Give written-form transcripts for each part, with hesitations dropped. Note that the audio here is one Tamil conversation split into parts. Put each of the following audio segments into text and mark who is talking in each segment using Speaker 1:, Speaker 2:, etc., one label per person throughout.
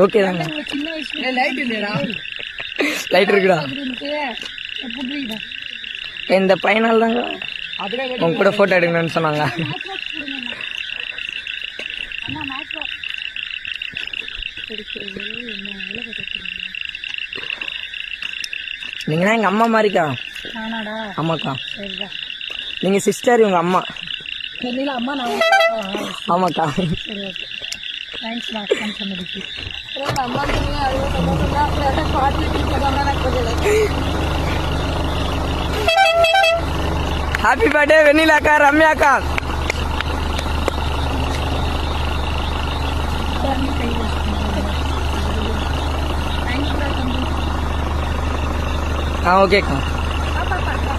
Speaker 1: ஓகே தாங்க. லைட் இருக்குடா. இந்த பையனால் தாங்க உங்க கூட போட்டோ எடுக்கணும்னு சொன்னாங்க. நீங்கன்னா எங்க அம்மா மாதிரிக்கா. ஆமாக்கா. நீங்க சிஸ்டர், இவங்க அம்மா. ஆமாக்கா. ஹாப்பி பர்த்டே வெண்ணிலாக்கா, ரம்யாக்கா. ஓகேக்கா.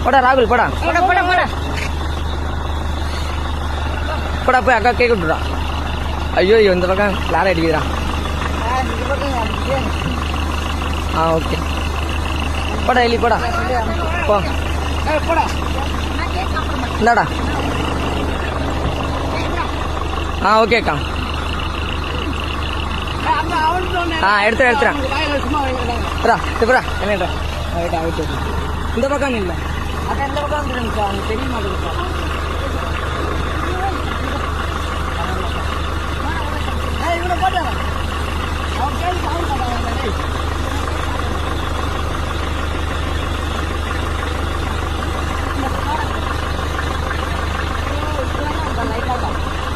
Speaker 1: போடா ராகுல், போடா போடா போடா போடா போடா போய் அக்கா கேக் விட்டுடா. ஐயோ இந்த பக்கம் கிளார அடிக்குதுடா. ஓகே போடா எலி, போடா போ. இந்தாடா. ஓகேக்கா. எடுத்துறேன். என்னடா இந்த பக்கம் இல்லை, அக்கா இந்த பக்கம் வந்துருங்கக்கா. அவங்க தெரிய மாட்டேங்குதுக்கா.